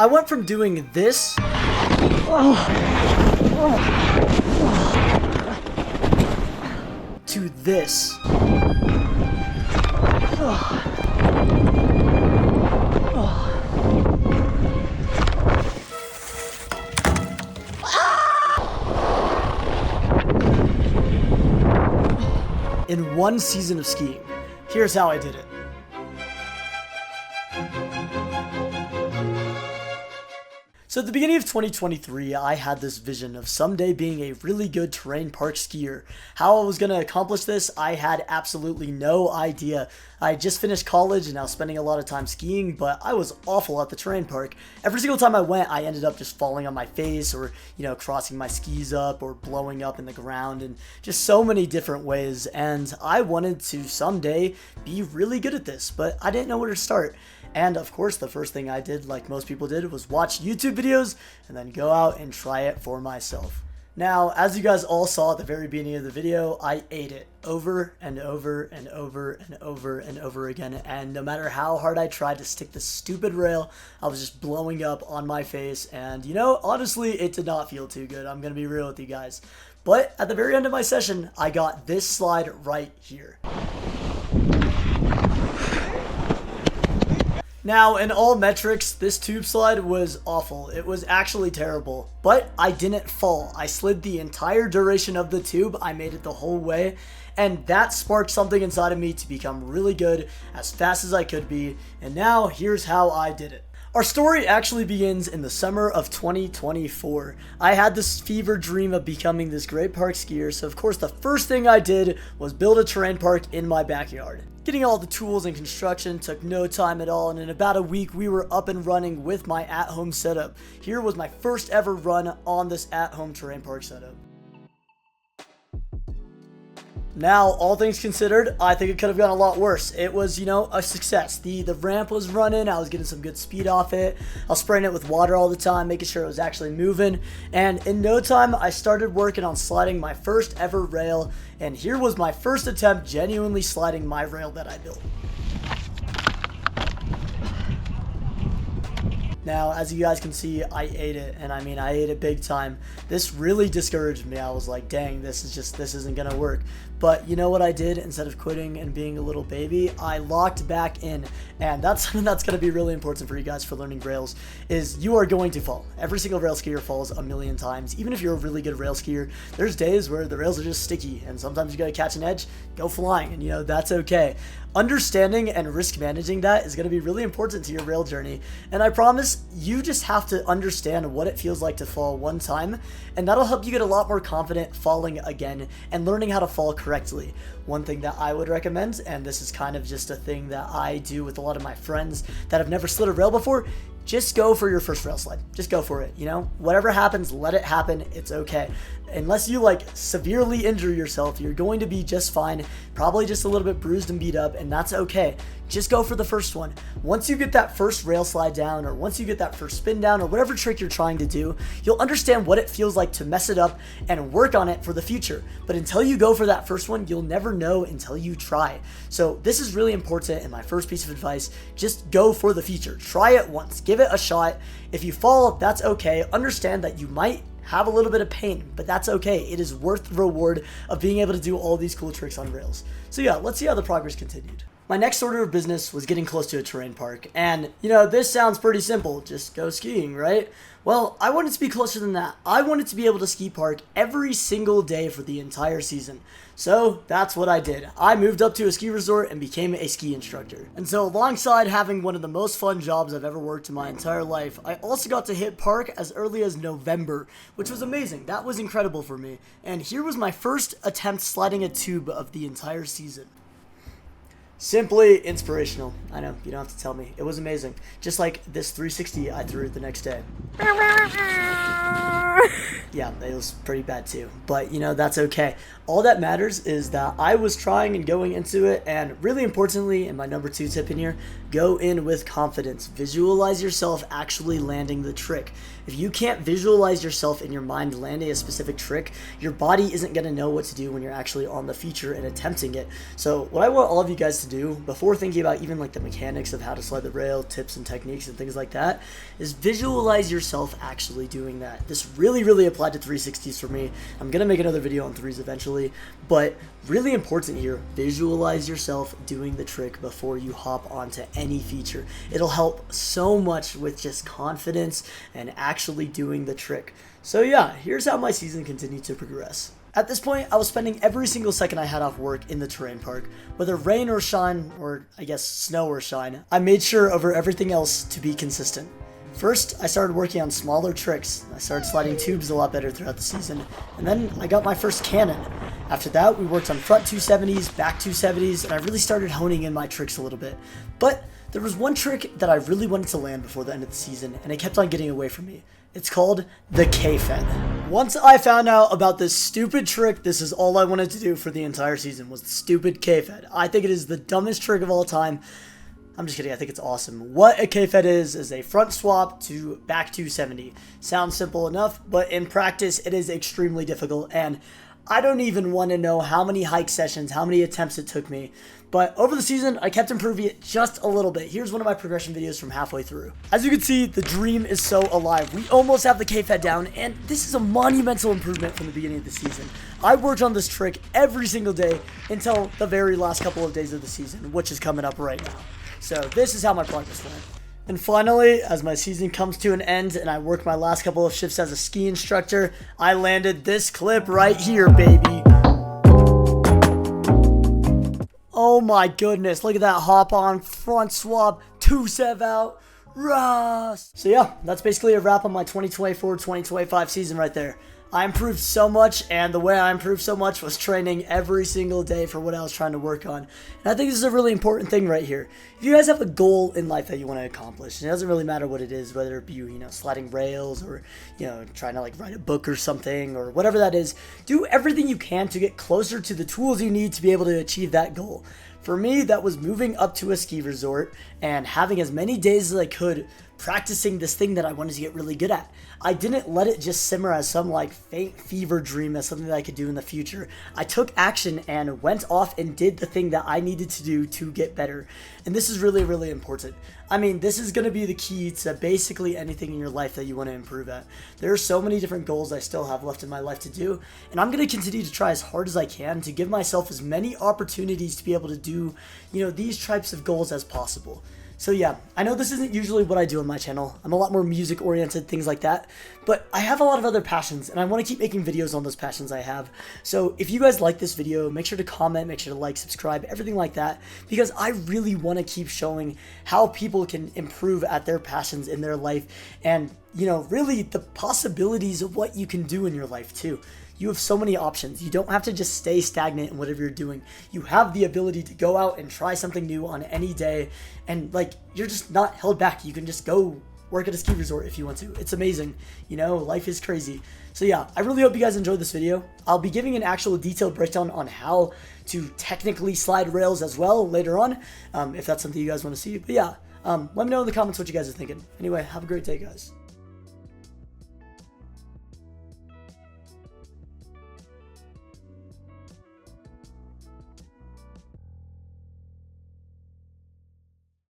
I went from doing this to this. In one season of skiing. Here's how I did it. So at the beginning of 2023, I had this vision of someday being a really good terrain park skier. How I was going to accomplish this, I had absolutely no idea. I just finished college and I was spending a lot of time skiing, but I was awful at the terrain park. Every single time I went, I ended up just falling on my face or, crossing my skis up or blowing up in the ground and just so many different ways. And I wanted to someday be really good at this, but I didn't know where to start. And of course, the first thing I did, like most people did, was watch YouTube videos and then go out and try it for myself. Now, as you guys all saw at the very beginning of the video, I ate it over and over and over and over and over again. And no matter how hard I tried to stick this stupid rail, I was just blowing up on my face. And honestly, it did not feel too good. I'm going to be real with you guys. But at the very end of my session, I got this slide right here. Now, in all metrics, this tube slide was awful. It was actually terrible, but I didn't fall. I slid the entire duration of the tube. I made it the whole way, and that sparked something inside of me to become really good as fast as I could be, and now here's how I did it. Our story actually begins in the summer of 2024. I had this fever dream of becoming this great park skier, so of course the first thing I did was build a terrain park in my backyard. Getting all the tools and construction took no time at all, and in about a week we were up and running with my at-home setup. Here was my first ever run on this at-home terrain park setup. Now, all things considered, I think it could have gone a lot worse. It was, a success. The ramp was running, I was getting some good speed off it. I was spraying it with water all the time, making sure it was actually moving. And in no time, I started working on sliding my first ever rail. And here was my first attempt genuinely sliding my rail that I built. Now, as you guys can see, I ate it, and I ate it big time. This really discouraged me. I was like, dang, this isn't gonna work. But you know what I did? Instead of quitting and being a little baby, I locked back in, and that's something that's gonna be really important for you guys for learning rails, is you are going to fall. Every single rail skier falls a million times. Even if you're a really good rail skier, there's days where the rails are just sticky, and sometimes you gotta catch an edge, go flying, and that's okay. Understanding and risk managing that is going to be really important to your rail journey, and I promise you just have to understand what it feels like to fall one time, and that'll help you get a lot more confident falling again and learning how to fall correctly. One thing that I would recommend, and this is kind of just a thing that I do with a lot of my friends that have never slid a rail before, just go for your first rail slide. Just go for it, Whatever happens, let it happen. It's okay. Unless you severely injure yourself, you're going to be just fine, probably just a little bit bruised and beat up, and that's okay. Just go for the first one. Once you get that first rail slide down, or once you get that first spin down, or whatever trick you're trying to do, you'll understand what it feels like to mess it up and work on it for the future. But until you go for that first one, you'll never know until you try. So this is really important, and my first piece of advice, just go for the future. Try it once, give it a shot. If you fall, that's okay. Understand that you might have a little bit of pain, but that's okay. It is worth the reward of being able to do all these cool tricks on rails. So yeah, let's see how the progress continued. My next order of business was getting close to a terrain park, and this sounds pretty simple, just go skiing, right? Well, I wanted to be closer than that. I wanted to be able to ski park every single day for the entire season. So that's what I did. I moved up to a ski resort and became a ski instructor. And so alongside having one of the most fun jobs I've ever worked in my entire life, I also got to hit park as early as November, which was amazing. That was incredible for me. And here was my first attempt sliding a tube of the entire season. Simply inspirational. I know, you don't have to tell me. It was amazing. Just like this 360 I threw the next day. Yeah, it was pretty bad too. But, you know, that's okay. All that matters is that I was trying and going into it, and really importantly, and my number 2 tip in here, go in with confidence. Visualize yourself actually landing the trick. If you can't visualize yourself in your mind landing a specific trick, your body isn't going to know what to do when you're actually on the feature and attempting it. So what I want all of you guys to do before thinking about even like the mechanics of how to slide the rail, tips and techniques and things like that, is visualize yourself actually doing that. This really applied to 360s for me. I'm going to make another video on 3s eventually, but really important here, visualize yourself doing the trick before you hop onto any feature. It'll help so much with just confidence and actually doing the trick. So yeah, here's how my season continued to progress. At this point, I was spending every single second I had off work in the terrain park. Whether rain or shine, or I guess snow or shine, I made sure over everything else to be consistent. First, I started working on smaller tricks. I started sliding tubes a lot better throughout the season, and then I got my first cannon. After that, we worked on front 270s, back 270s, and I really started honing in my tricks a little bit. But there was one trick that I really wanted to land before the end of the season, and it kept on getting away from me. It's called the KFED. Once I found out about this stupid trick, this is all I wanted to do for the entire season, was the stupid KFED. I think it is the dumbest trick of all time. I'm just kidding, I think it's awesome. What a KFED is a front swap to back 270. Sounds simple enough, but in practice it is extremely difficult, and I don't even want to know how many hike sessions, how many attempts it took me. But over the season, I kept improving it just a little bit. Here's one of my progression videos from halfway through. As you can see, the dream is so alive. We almost have the KFED down, and this is a monumental improvement from the beginning of the season. I worked on this trick every single day until the very last couple of days of the season, which is coming up right now. So this is how my progress went. And finally, as my season comes to an end and I work my last couple of shifts as a ski instructor, I landed this clip right here, baby. Oh my goodness, look at that hop on, front swap, 2-7 out, Ross. So yeah, that's basically a wrap on my 2024-2025 season right there. I improved so much, and the way I improved so much was training every single day for what I was trying to work on. And I think this is a really important thing right here. If you guys have a goal in life that you want to accomplish, it doesn't really matter what it is, whether it be, you know, sliding rails or, you know, trying to like write a book or something or whatever that is, do everything you can to get closer to the tools you need to be able to achieve that goal. For me, that was moving up to a ski resort and having as many days as I could practicing this thing that I wanted to get really good at. I didn't let it just simmer as some like faint fever dream as something that I could do in the future. I took action and went off and did the thing that I needed to do to get better. And this is really important. I mean, this is going to be the key to basically anything in your life that you want to improve at. There are so many different goals I still have left in my life to do, and I'm going to continue to try as hard as I can to give myself as many opportunities to be able to do, you know, these types of goals as possible. So yeah, I know this isn't usually what I do on my channel. I'm a lot more music oriented, things like that, but I have a lot of other passions and I want to keep making videos on those passions I have. So if you guys like this video, make sure to comment, make sure to like, subscribe, everything like that, because I really want to keep showing how people can improve at their passions in their life and, you know, really the possibilities of what you can do in your life too. You have so many options. You don't have to just stay stagnant in whatever you're doing. You have the ability to go out and try something new on any day, and like, you're just not held back. You can just go work at a ski resort if you want to. It's amazing. You know, life is crazy. So yeah, I really hope you guys enjoyed this video. I'll be giving an actual detailed breakdown on how to technically slide rails as well later on, if that's something you guys want to see. But yeah, let me know in the comments what you guys are thinking. Anyway, have a great day, guys.